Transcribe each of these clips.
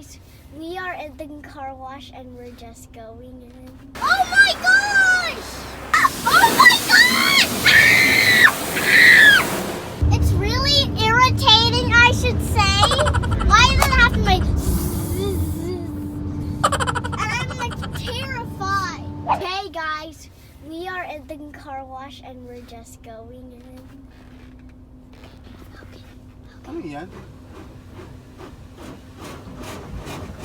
guys, we are at the car wash and we're just going in. Oh my gosh! Oh my gosh! It's really irritating, I should say. Why does it have to make and I'm like terrified. Okay guys, we are at the car wash and we're just going in. Ano yan?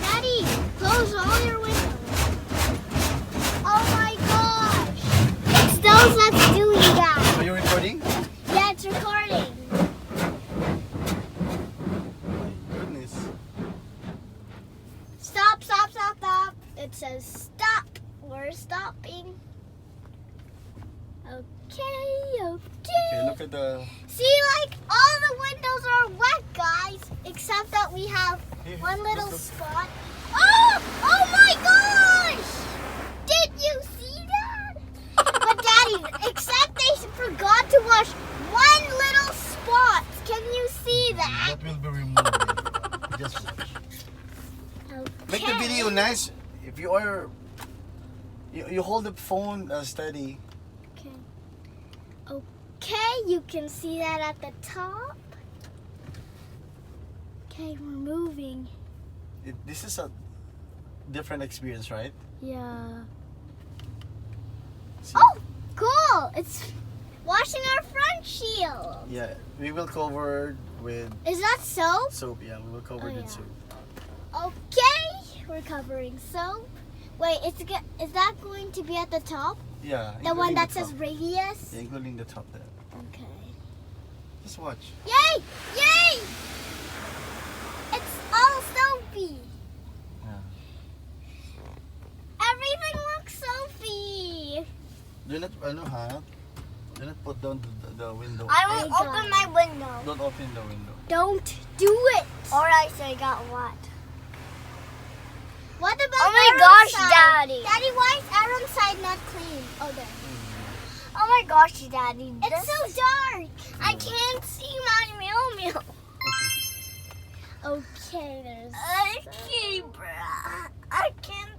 Daddy, close all your windows. Oh my gosh. It's those that's doing that. Are you recording? Yeah, it's recording. Goodness. Stop, stop, stop, stop. It says stop. We're stopping. Okay, okay. Okay, look at the... See, like, all the windows are wet, guys. Except that we have Here, one little look. spot. Oh! Oh my gosh! Did you see that? But Daddy, except they forgot to wash one little spot. Can you see that? That will be removed. Just watch. Make the video nice. If you are... You hold the phone steady. Okay. Okay, you can see that at the top. Okay, we're moving. This is a different experience, right? Yeah. See? Oh, cool! It's washing our front shield. Yeah, we will cover with Is that soap? soap. Yeah, we will cover Oh, with yeah. soap. Okay, we're covering soap. Wait, is that going to be at the top? Yeah. The one including that the says top. radius? Yeah, including the top there. Okay. Just watch. Yay! Yay! It's all soapy. Yeah. Everything looks soapy. Do not, do not put down the window. I won't open my window. Don't open the window. Don't do it. Or else I got what? What about Oh my Aaron's gosh, side? Daddy. Daddy, why is Aaron's side not clean? Oh, there. Oh my gosh, Daddy. It's so dark. I can't see my meal. Okay, there's. Okay, bruh. I can't.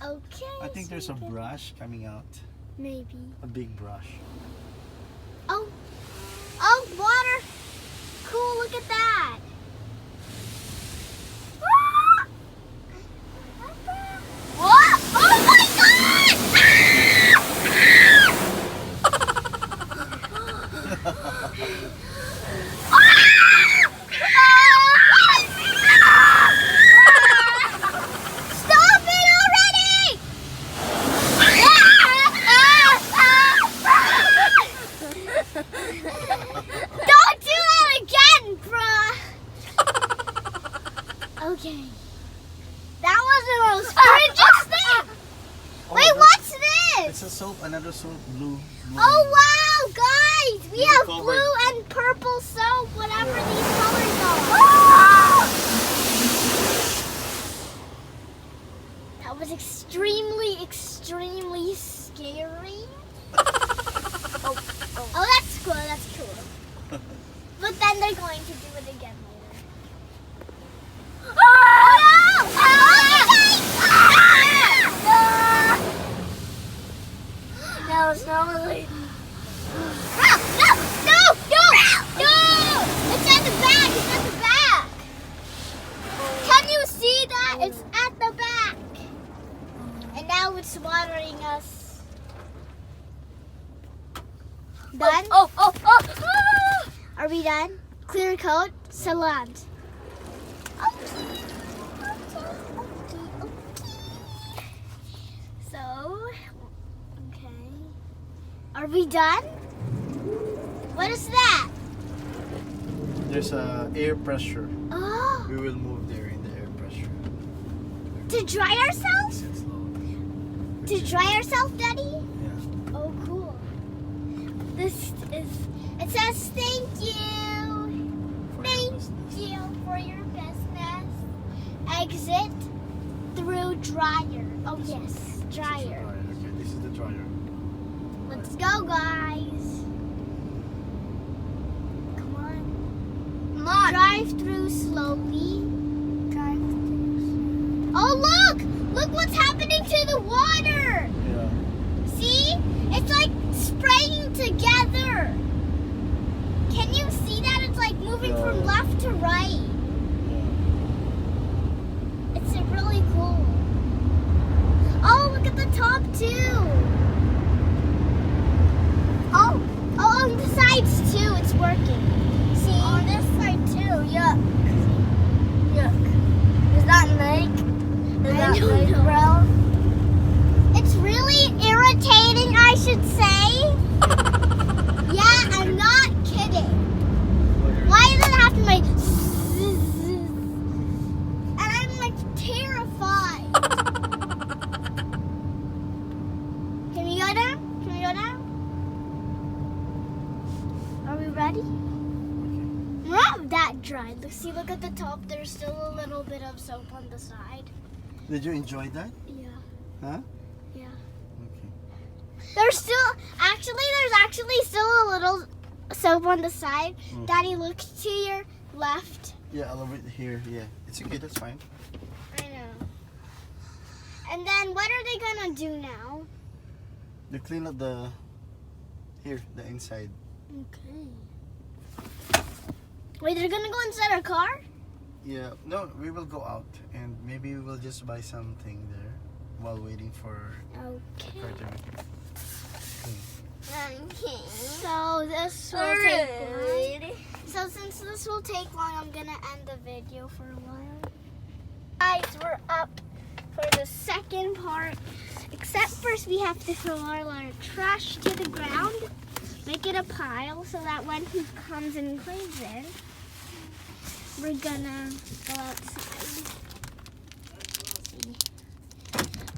Okay. I think there's a so brush coming out. maybe. A big brush. Oh, oh, water. Cool. Look at that. What? Oh my God! Stop it already! Don't do that again, bruh! Okay. That was the most cringiest thing! Oh, Wait, that's- what's this? It's a soap, another soap, blue. Oh wow, guys! We You have covered. blue and purple soap, whatever these colors are. That was extremely, extremely scary. Oh, that's cool, that's cool. But then they're going to do it again later. Oh no! No, it's not really. No! It's at the back! It's at the back! Can you see that? It's at the back! And now it's watering us. Done? Oh. Are we done? Clear coat, salant. Okay. So, okay. Are we done? What is that? There's a air pressure. Oh, We will move there in the air pressure. to dry ourselves? Sit slowly. To dry ourselves, Daddy? Yeah. Oh, cool. This is, it says thank you. For Thank your business. you for your business. Exit through dryer. Oh, This one. yes, This is the dryer. Okay, this is the dryer. Let's go, guys. Come on. Come on. Drive through slowly. Drive Oh, look! Look what's happening to the water! Yeah. See? It's like spraying together. Can you see that? It's like moving from left to right. It's really cool. Oh, look at the top too. Oh, on the sides too, it's working. See? On this side too. Yuck. Yuck. Does that make? Does that make, bro? It's really irritating, I should say. Yeah, I'm not kidding. Why does it have to make and I'm like terrified. Can we go down? Can we go down? Are we ready? We're not that dry. See, look at the top. There's still a little bit of soap on the side. Did you enjoy that? Yeah. Huh? Yeah. Okay. There's actually still a little soap on the side. Daddy, look to your left. Yeah, a little bit here. Yeah, it's okay. That's fine. I know. And then what are they gonna do now? You clean up the inside. Okay. Wait, they're gonna go inside our car? Yeah. No, we will go out and maybe we will just buy something there while waiting for Okay. car to clean. Okay. So this will take long. So since this will take long, I'm gonna end the video for a while. Guys, we're up for the second part. Except first we have to throw all our trash to the ground. Make it a pile so that when he comes and cleans it, we're gonna go outside.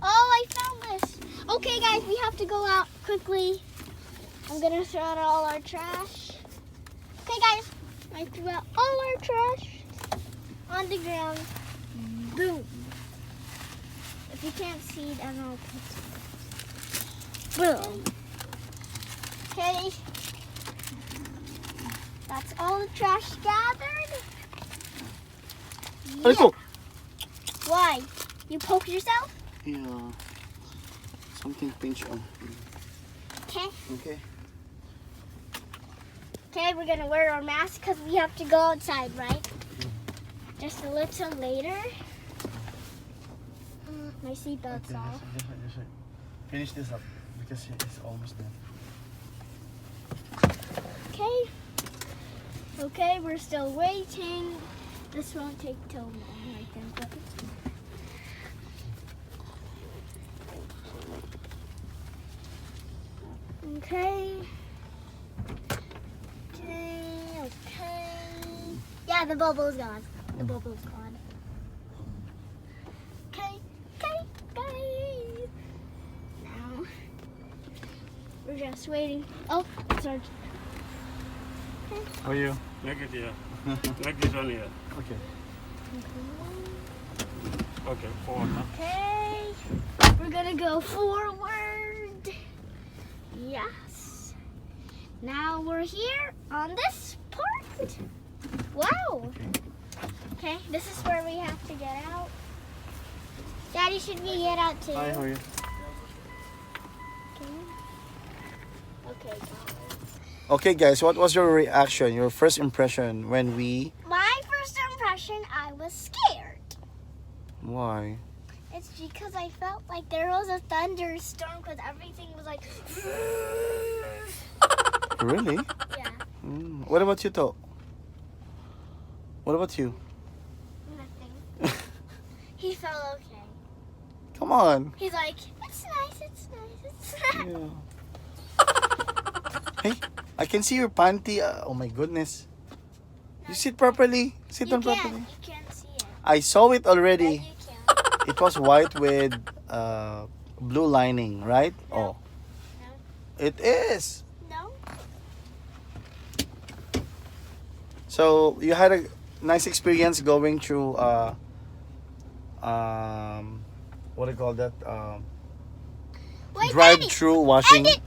Oh, I found this. Okay, guys, we have to go out quickly. I'm gonna throw out all our trash. Okay, guys, I threw out all our trash on the ground. Boom. If you can't see, then I'll put boom. Okay. That's all the trash gathered. Let's go. Why? You poke yourself? Yeah. Something pinch on. Okay. Okay. Okay, we're gonna wear our mask because we have to go outside, right? Just a little later. My seatbelt's Okay, off. just finish this up because it's almost done. Okay. Okay, we're still waiting. This won't take till long, I think. Okay. Okay. Yeah, the bubble's gone. The bubble's gone. Okay. Now we're just waiting. Oh, it's our. How are you? Make it here. Make this one here. Okay. Okay, forward. Huh? Okay, we're gonna go forward. Yes. Now we're here on this part. Wow. Okay, this is where we have to get out. Daddy, should we get out too? Hi, how are you? Okay, guys. Okay, guys, what was your reaction, your first impression when we... My first impression, I was scared. Why? It's because I felt like there was a thunderstorm because everything was like... Really? Yeah, What about you, To? What about you? nothing. He felt okay. Come on. He's like, it's nice, it's nice, it's nice. Yeah. Hey, I can see your panty. Oh my goodness. You sit properly. Sit You down properly. you can't see it. I saw it Yeah, already. you can. It was white with blue lining, right? No. Oh. It is. No? So you had a nice experience going through what do you call that? Wait, Drive-thru washing. End it,